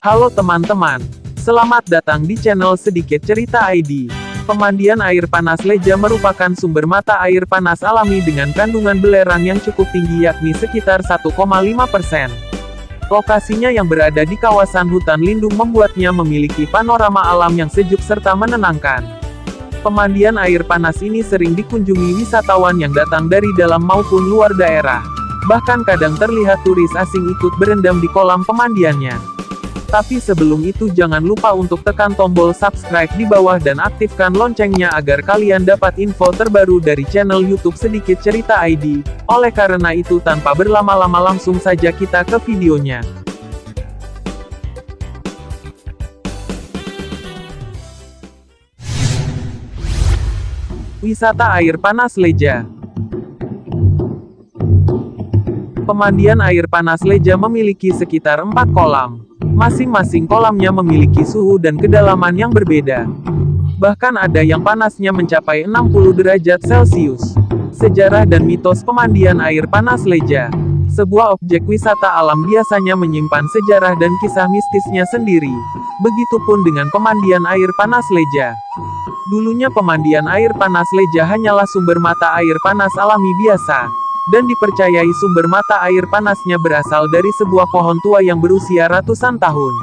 Halo teman-teman, selamat datang di channel Sedikit Cerita ID. Pemandian air panas Leja merupakan sumber mata air panas alami dengan kandungan belerang yang cukup tinggi yakni sekitar 1,5%. Lokasinya yang berada di kawasan hutan lindung membuatnya memiliki panorama alam yang sejuk serta menenangkan. Pemandian air panas ini sering dikunjungi wisatawan yang datang dari dalam maupun luar daerah. Bahkan kadang terlihat turis asing ikut berendam di kolam pemandiannya. Tapi sebelum itu jangan lupa untuk tekan tombol subscribe di bawah dan aktifkan loncengnya agar kalian dapat info terbaru dari channel YouTube Sedikit Cerita ID. Oleh karena itu tanpa berlama-lama langsung saja kita ke videonya. Wisata air panas Leja. Pemandian air panas Leja memiliki sekitar 4 kolam. Masing-masing kolamnya memiliki suhu dan kedalaman yang berbeda. Bahkan ada yang panasnya mencapai 60 derajat Celcius. Sejarah dan mitos pemandian air panas Leja. Sebuah objek wisata alam biasanya menyimpan sejarah dan kisah mistisnya sendiri. Begitupun dengan pemandian air panas Leja. Dulunya pemandian air panas Leja hanyalah sumber mata air panas alami biasa. Dan dipercayai sumber mata air panasnya berasal dari sebuah pohon tua yang berusia ratusan tahun.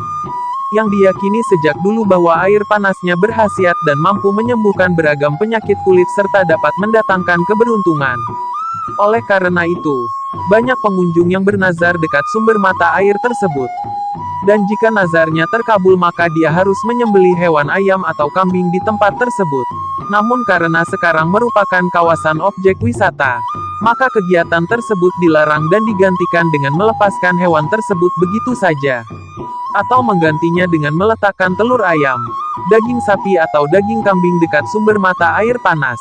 Yang diyakini sejak dulu bahwa air panasnya berkhasiat dan mampu menyembuhkan beragam penyakit kulit serta dapat mendatangkan keberuntungan. Oleh karena itu, banyak pengunjung yang bernazar dekat sumber mata air tersebut. Dan jika nazarnya terkabul maka dia harus menyembelih hewan ayam atau kambing di tempat tersebut. Namun karena sekarang merupakan kawasan objek wisata, maka kegiatan tersebut dilarang dan digantikan dengan melepaskan hewan tersebut begitu saja. Atau menggantinya dengan meletakkan telur ayam, daging sapi atau daging kambing dekat sumber mata air panas.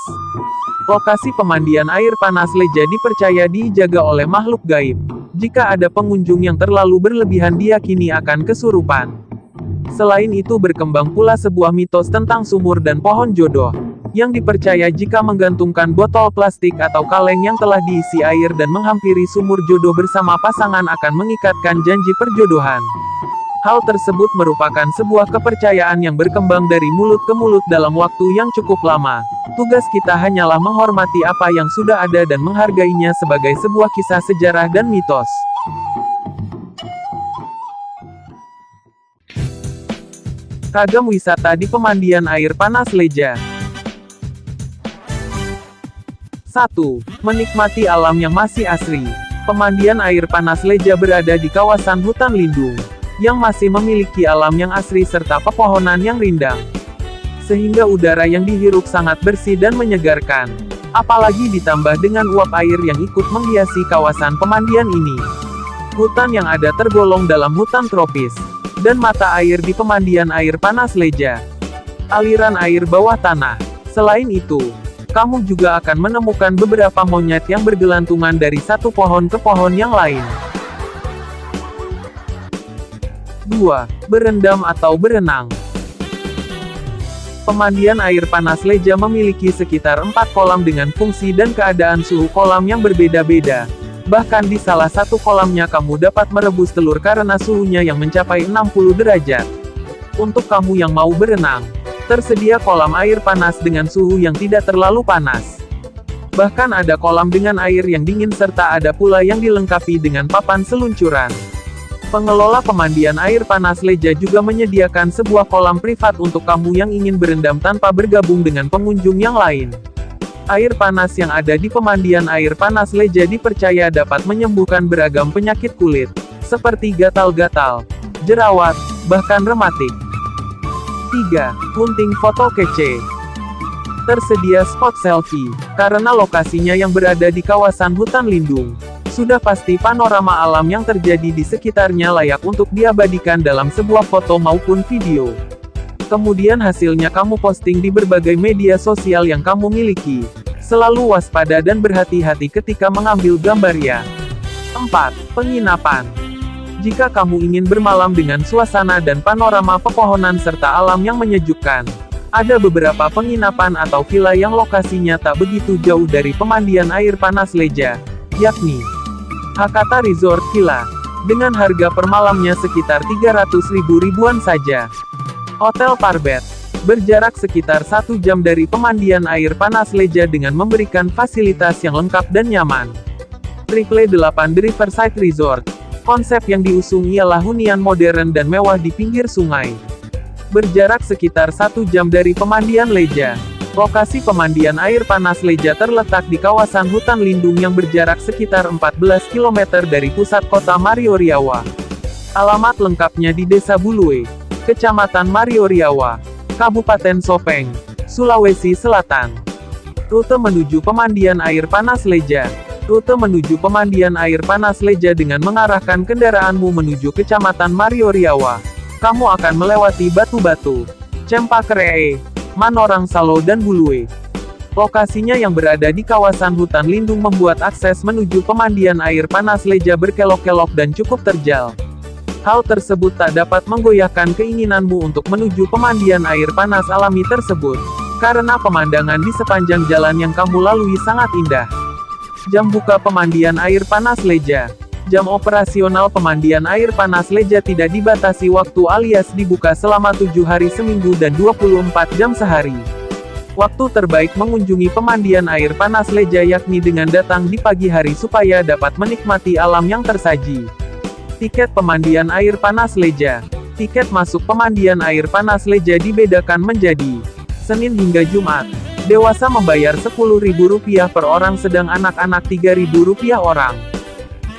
Lokasi pemandian air panas Leja dipercaya dijaga oleh makhluk gaib. Jika ada pengunjung yang terlalu berlebihan diyakini akan kesurupan. Selain itu berkembang pula sebuah mitos tentang sumur dan pohon jodoh. Yang dipercaya jika menggantungkan botol plastik atau kaleng yang telah diisi air dan menghampiri sumur jodoh bersama pasangan akan mengikatkan janji perjodohan. Hal tersebut merupakan sebuah kepercayaan yang berkembang dari mulut ke mulut dalam waktu yang cukup lama. Tugas kita hanyalah menghormati apa yang sudah ada dan menghargainya sebagai sebuah kisah sejarah dan mitos. Ragam wisata di pemandian air panas Leja. 1. Menikmati alam yang masih asri. Pemandian air panas Leja berada di kawasan hutan lindung, yang masih memiliki alam yang asri serta pepohonan yang rindang. Sehingga udara yang dihirup sangat bersih dan menyegarkan. Apalagi ditambah dengan uap air yang ikut menghiasi kawasan pemandian ini. Hutan yang ada tergolong dalam hutan tropis. Dan mata air di pemandian air panas Leja. Aliran air bawah tanah. Selain itu, kamu juga akan menemukan beberapa monyet yang bergelantungan dari satu pohon ke pohon yang lain. 2. Berendam atau berenang. Pemandian air panas Leja memiliki sekitar 4 kolam dengan fungsi dan keadaan suhu kolam yang berbeda-beda. Bahkan di salah satu kolamnya kamu dapat merebus telur karena suhunya yang mencapai 60 derajat. Untuk kamu yang mau berenang, tersedia kolam air panas dengan suhu yang tidak terlalu panas. Bahkan ada kolam dengan air yang dingin serta ada pula yang dilengkapi dengan papan seluncuran. Pengelola pemandian air panas Leja juga menyediakan sebuah kolam privat untuk kamu yang ingin berendam tanpa bergabung dengan pengunjung yang lain. Air panas yang ada di pemandian air panas Leja dipercaya dapat menyembuhkan beragam penyakit kulit, seperti gatal-gatal, jerawat, bahkan rematik. 3. Hunting foto kece. Tersedia spot selfie, karena lokasinya yang berada di kawasan hutan lindung. Sudah pasti panorama alam yang terjadi di sekitarnya layak untuk diabadikan dalam sebuah foto maupun video. Kemudian hasilnya kamu posting di berbagai media sosial yang kamu miliki. Selalu waspada dan berhati-hati ketika mengambil gambarnya. 4. Penginapan. Jika kamu ingin bermalam dengan suasana dan panorama pepohonan serta alam yang menyejukkan, ada beberapa penginapan atau villa yang lokasinya tak begitu jauh dari pemandian air panas Leja, yakni Hakata Resort Villa. dengan harga per malamnya sekitar 300.000 saja. Hotel Parbet berjarak sekitar 1 jam dari pemandian air panas Leja dengan memberikan fasilitas yang lengkap dan nyaman. Triple 8 The Riverside Resort. Konsep yang diusung ialah hunian modern dan mewah di pinggir sungai. Berjarak sekitar 1 jam dari pemandian Leja. Lokasi pemandian air panas Leja terletak di kawasan hutan lindung yang berjarak sekitar 14 km dari pusat kota Marioriawa. Alamat lengkapnya di Desa Bulue, Kecamatan Marioriawa, Kabupaten Sopeng, Sulawesi Selatan. Rute menuju pemandian air panas Leja. Rute menuju pemandian air panas Leja dengan mengarahkan kendaraanmu menuju Kecamatan Marioriawa. Kamu akan melewati Batu-Batu, Cempaka, Manorang Salo dan Bulue. Lokasinya yang berada di kawasan hutan lindung membuat akses menuju pemandian air panas Leja berkelok-kelok dan cukup terjal. Hal tersebut tak dapat menggoyahkan keinginanmu untuk menuju pemandian air panas alami tersebut, karena pemandangan di sepanjang jalan yang kamu lalui sangat indah. Jam buka pemandian air panas Leja. Jam operasional pemandian air panas Leja tidak dibatasi waktu alias dibuka selama 7 hari seminggu dan 24 jam sehari. Waktu terbaik mengunjungi pemandian air panas Leja yakni dengan datang di pagi hari supaya dapat menikmati alam yang tersaji. Tiket pemandian air panas Leja. Tiket masuk pemandian air panas Leja dibedakan menjadi Senin hingga Jumat. Dewasa membayar Rp10.000 per orang sedang anak-anak Rp3.000 orang.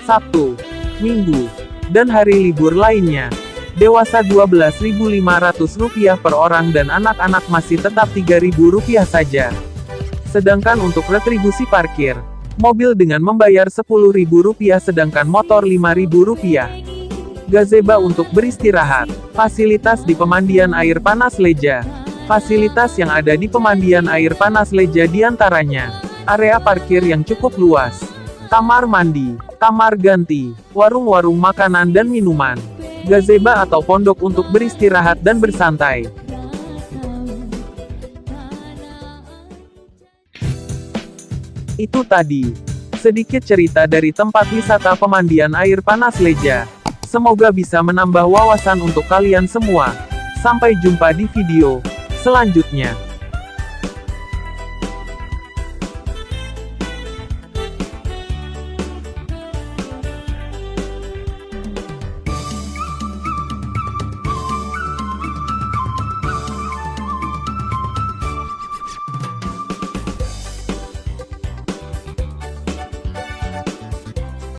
Sabtu, Minggu, dan hari libur lainnya. Dewasa Rp12.500 per orang dan anak-anak masih tetap Rp3.000 saja. Sedangkan untuk retribusi parkir, mobil dengan membayar Rp10.000 sedangkan motor Rp5.000. Gazebo untuk beristirahat. Fasilitas di pemandian air panas Leja. Fasilitas yang ada di pemandian air panas Leja diantaranya area parkir yang cukup luas, kamar mandi, kamar ganti, warung-warung makanan dan minuman, gazebo atau pondok untuk beristirahat dan bersantai. Itu tadi sedikit cerita dari tempat wisata pemandian air panas Leja. Semoga bisa menambah wawasan untuk kalian semua. Sampai jumpa di video selanjutnya.